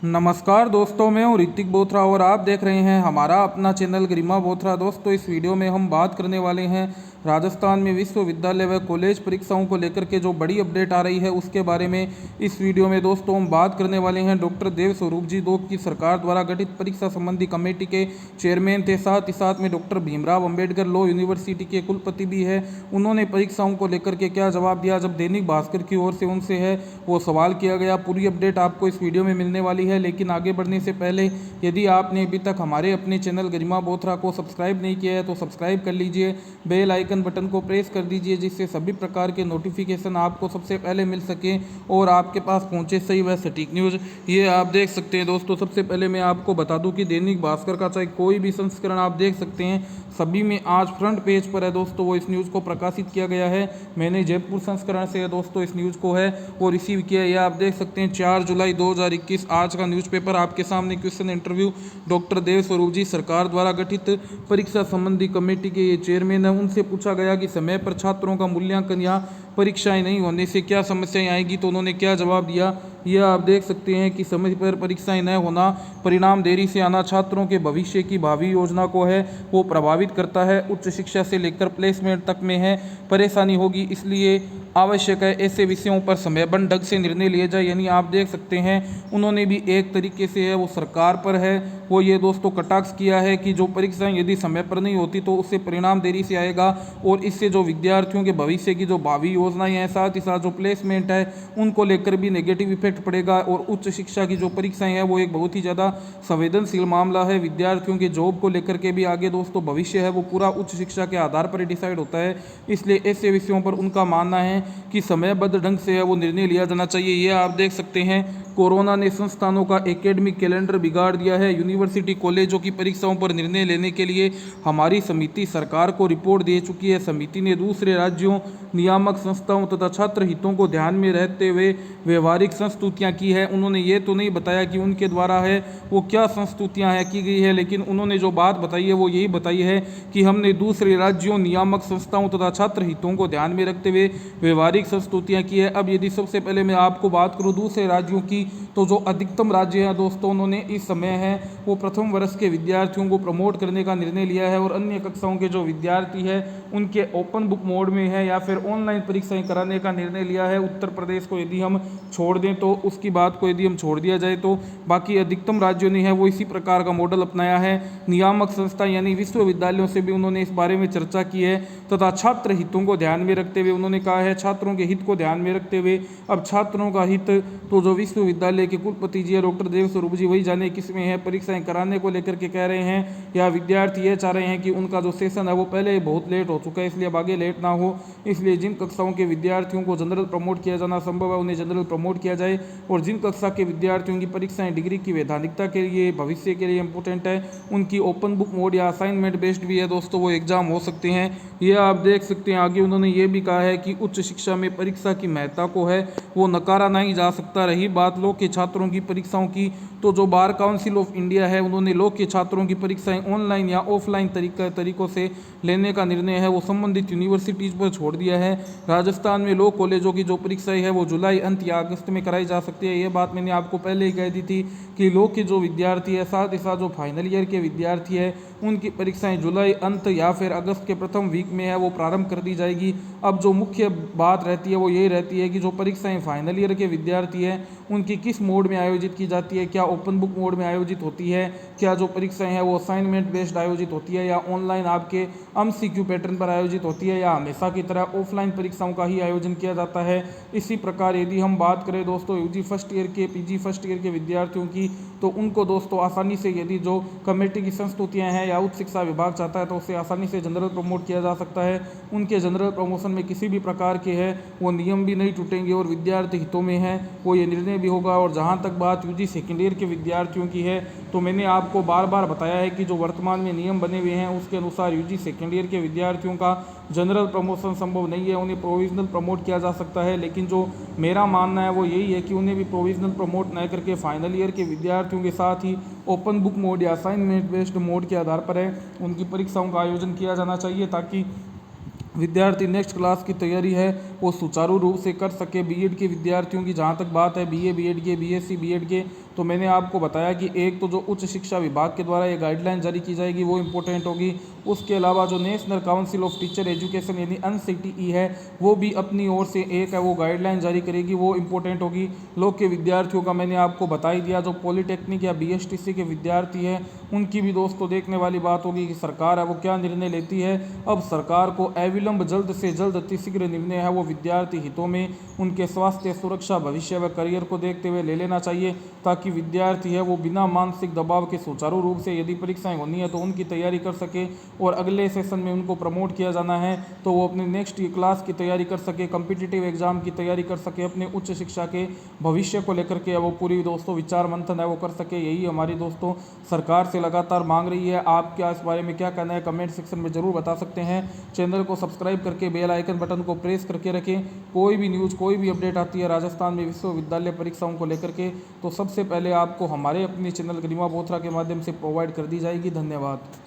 नमस्कार दोस्तों, मैं हूं ऋतिक बोथरा और आप देख रहे हैं हमारा अपना चैनल गरिमा बोथरा। दोस्तों, इस वीडियो में हम बात करने वाले हैं राजस्थान में विश्वविद्यालय व कॉलेज परीक्षाओं को लेकर के जो बड़ी अपडेट आ रही है उसके बारे में इस वीडियो में दोस्तों हम बात करने वाले हैं। डॉक्टर देव स्वरूप जी दो की सरकार द्वारा गठित परीक्षा संबंधी कमेटी के चेयरमैन थे, साथ ही साथ में doctor Bhimrao Ambedkar law university के कुलपति भी है। उन्होंने परीक्षाओं को लेकर के क्या जवाब दिया, जब दैनिक भास्कर की ओर से उनसे है वो सवाल किया गया। पूरी अपडेट आपको इस वीडियो में मिलने वाली है, लेकिन आगे बढ़ने से पहले यदि आपने अभी तक हमारे अपने चैनल गरिमा बोथरा को सब्सक्राइब नहीं किया है तो सब्सक्राइब कर लीजिए, बेल आइकन बटन को प्रेस कर दीजिए, जिससे सभी प्रकार के नोटिफिकेशन आपको सबसे पहले मिल सके और आपके पास पहुंचे सही व सटीक न्यूज़। ये आप देख सकते हैं दोस्तों। सबसे पहले मैं आपको बता दूं कि दैनिक भास्कर का चाहे कोई भी संस्करण आप देख सकते हैं, सभी में आज फ्रंट पेज पर है दोस्तों वो इस न्यूज़ को प्रकाशित किया गया है। मैंने जयपुर संस्करण से दोस्तों इस न्यूज़ को है वो रिसीव किया है। आप देख सकते हैं 4 जुलाई 2021 आज का न्यूज़पेपर आपके सामने क्वेश्चन इंटरव्यू। डॉक्टर देव स्वरूप जी सरकार द्वारा गठित परीक्षा संबंधी कमेटी के ये चेयरमैन है। उनसे पूछा गया कि समय पर छात्रों का मूल्यांकन या परीक्षाएं नहीं होने से क्या समस्याएं आएगी, तो उन्होंने क्या जवाब दिया यह आप देख सकते हैं कि समय पर परीक्षाएं न होना, परिणाम देरी से आना छात्रों के भविष्य की भावी योजना को है वो प्रभावित करता है। उच्च शिक्षा से लेकर प्लेसमेंट तक में है परेशानी होगी, इसलिए आवश्यक है ऐसे विषयों पर समयबद्ध ढंग से निर्णय लिए जाए। यानी आप देख सकते हैं उन्होंने भी एक तरीके से है वो सरकार पर है वो ये दोस्तों कटाक्ष किया है कि जो परीक्षाएं यदि समय पर नहीं होती तो उससे परिणाम देरी से आएगा और इससे जो विद्यार्थियों के भविष्य की जो भावी योजनाएं हैं, साथ ही साथ जो प्लेसमेंट है उनको लेकर भी नेगेटिव इफेक्ट पड़ेगा। और उच्च शिक्षा की जो परीक्षाएं हैं वो एक बहुत ही ज़्यादा संवेदनशील मामला है। विद्यार्थियों के जॉब को लेकर के भी आगे दोस्तों भविष्य है वो पूरा उच्च शिक्षा के आधार पर डिसाइड होता है, इसलिए ऐसे विषयों पर उनका मानना है कि समयबद्ध ढंग से है वो निर्णय लिया जाना चाहिए। ये आप देख सकते हैं कोरोना ने संस्थानों का एकेडमिक कैलेंडर बिगाड़ दिया है। यूनिवर्सिटी कॉलेजों की परीक्षाओं पर निर्णय लेने के लिए हमारी समिति सरकार को रिपोर्ट दे चुकी है। समिति ने दूसरे राज्यों, नियामक संस्थाओं तथा छात्र हितों को ध्यान में रहते हुए व्यवहारिक संस्तुतियां की है। उन्होंने ये तो नहीं बताया कि उनके द्वारा है वो क्या संस्तुतियां है की गई है, लेकिन उन्होंने जो बात बताई है वो यही बताई है कि हमने दूसरे राज्यों, नियामक संस्थाओं तथा छात्र हितों को ध्यान में रखते हुए व्यवहारिक संस्तुतियां की है। अब यदि सबसे पहले मैं आपको बात करूं दूसरे राज्यों की, तो जो अधिकतम राज्य हैं दोस्तों उन्होंने इस समय है वो प्रथम वर्ष के विद्यार्थियों को प्रमोट करने का निर्णय लिया है और अन्य कक्षाओं के जो विद्यार्थी है उनके ओपन बुक मोड में है या फिर ऑनलाइन परीक्षाएं कराने का निर्णय लिया है। उत्तर प्रदेश को यदि हम छोड़ दें तो उसकी बात को यदि हम छोड़ दिया जाए तो बाकी अधिकतम राज्यों ने है वो इसी प्रकार का मॉडल अपनाया है। नियामक संस्था यानी विश्वविद्यालयों से भी उन्होंने इस बारे में चर्चा की है तथा छात्र हितों को ध्यान में रखते हुए उन्होंने कहा है, छात्रों के हित को ध्यान में रखते हुए अब छात्रों का हित तो जो विश्वविद्यालय के कुलपति जी है डॉक्टर देव स्वरूप जी वही जाने किसमें है परीक्षाएं कराने को लेकर के कह रहे हैं, या विद्यार्थी ये चाह रहे हैं कि उनका जो सेशन है वो पहले ही बहुत लेट हो चुका है इसलिए अब आगे लेट ना हो। इसलिए जिन कक्षाओं के विद्यार्थियों को जनरल प्रमोट किया जाना संभव है उन्हें जनरल प्रमोट किया जाए और जिन कक्षा के विद्यार्थियों की परीक्षाएं डिग्री की वैधानिकता के लिए, भविष्य के लिए इंपॉर्टेंट है, उनकी ओपन बुक मोड या असाइनमेंट बेस्ड भी है दोस्तों वो एग्जाम हो सकते हैं। ये आप देख सकते हैं। आगे उन्होंने ये भी कहा है कि उच्च शिक्षा में परीक्षा की महत्ता को है वो नकारा नहीं जा सकता। रही बात लॉ के छात्रों की परीक्षाओं की, तो जो बार काउंसिल ऑफ इंडिया है उन्होंने लॉ के छात्रों की परीक्षाएं ऑनलाइन या ऑफलाइन तरीकों से लेने का निर्णय है वो संबंधित यूनिवर्सिटीज पर छोड़ दिया है। राजस्थान में लॉ कॉलेजों की जो परीक्षाएं है वो जुलाई अंत या अगस्त में कराई जा सकती है। ये बात मैंने आपको पहले ही कह दी थी कि लॉ के जो विद्यार्थी है साथ ही साथ जो फाइनल ईयर के विद्यार्थी है उनकी परीक्षाएं जुलाई अंत या फिर अगस्त के प्रथम वीक में है वो प्रारंभ कर दी जाएगी। अब जो मुख्य बात रहती है वो यही रहती है कि जो परीक्षाएं फाइनल ईयर के विद्यार्थी है उनकी किस मोड में आयोजित की जाती है, क्या ओपन बुक मोड में आयोजित होती है, क्या जो परीक्षाएं हैं वो असाइनमेंट बेस्ड आयोजित होती है या ऑनलाइन आपके एमसीक्यू पैटर्न पर आयोजित होती है या हमेशा की तरह ऑफलाइन परीक्षाओं का ही आयोजन किया जाता है। इसी प्रकार यदि हम बात करें दोस्तों यूजी फर्स्ट ईयर के, पीजी फर्स्ट ईयर के विद्यार्थियों की, तो उनको दोस्तों आसानी से यदि जो कमेटी की संस्तुतियां हैं या उच्च शिक्षा विभाग चाहता है तो उससे आसानी से जनरल प्रमोट किया जा सकता है। उनके जनरल प्रमोशन में किसी भी प्रकार के है वो नियम भी नहीं टूटेंगे और विद्यार्थी हितों में है वो ये निर्णय भी होगा। और जहाँ तक बात यूजी सेकेंड ईयर के विद्यार्थियों की है तो मैंने आपको बार बार बताया है कि जो वर्तमान में नियम बने हुए हैं उसके अनुसार यूजी सेकेंड ईयर के विद्यार्थियों का जनरल प्रमोशन संभव नहीं है, उन्हें प्रोविजनल प्रमोट किया जा सकता है। लेकिन जो मेरा मानना है वो यही है कि उन्हें भी प्रोविजनल प्रमोट न करके फाइनल ईयर के विद्यार्थियों के साथ ही ओपन बुक मोड या असाइनमेंट बेस्ड मोड के आधार पर है उनकी परीक्षाओं का आयोजन किया जाना चाहिए ताकि विद्यार्थी नेक्स्ट क्लास की तैयारी है वो सुचारू रूप से कर सके। बीएड के विद्यार्थियों की जहाँ तक बात है, बीए बीएड के, बीएससी बीएड के तो मैंने आपको बताया कि एक तो जो उच्च शिक्षा विभाग के द्वारा ये गाइडलाइन जारी की जाएगी वो इम्पोर्टेंट होगी। उसके अलावा जो national council of teacher education यानी NCTE है वो भी अपनी ओर से एक है वो गाइडलाइन जारी करेगी, वो इम्पोर्टेंट होगी। लोग के विद्यार्थियों का मैंने आपको बता ही दिया। जो पॉलिटेक्निक या BSTC के विद्यार्थी हैं उनकी भी दोस्तों देखने वाली बात होगी कि सरकार है वो क्या निर्णय लेती है। अब सरकार को अविलंब जल्द से जल्द अतिशीघ्र निर्णय है वो विद्यार्थी हितों में उनके स्वास्थ्य, सुरक्षा, भविष्य व करियर को देखते हुए ले लेना चाहिए, ताकि विद्यार्थी है वो बिना मानसिक दबाव के सुचारू रूप से यदि परीक्षाएं होनी है तो उनकी तैयारी कर सके और अगले सेशन में उनको प्रमोट किया जाना है तो वो अपने नेक्स्ट क्लास की तैयारी कर सके, कॉम्पिटिटिव एग्जाम की तैयारी कर सके, अपने उच्च शिक्षा के भविष्य को लेकर के वो पूरी दोस्तों विचार मंथन है वो कर सके। यही हमारी दोस्तों सरकार से लगातार मांग रही है। आप क्या इस बारे में क्या कहना है कमेंट सेक्शन में ज़रूर बता सकते हैं। चैनल को सब्सक्राइब करके बेल आइकन बटन को प्रेस करके रखें। कोई भी न्यूज़, कोई भी अपडेट आती है राजस्थान में विश्वविद्यालय परीक्षाओं को लेकर के तो सबसे पहले आपको हमारे अपने चैनल गरिमा बोथरा के माध्यम से प्रोवाइड कर दी जाएगी। धन्यवाद।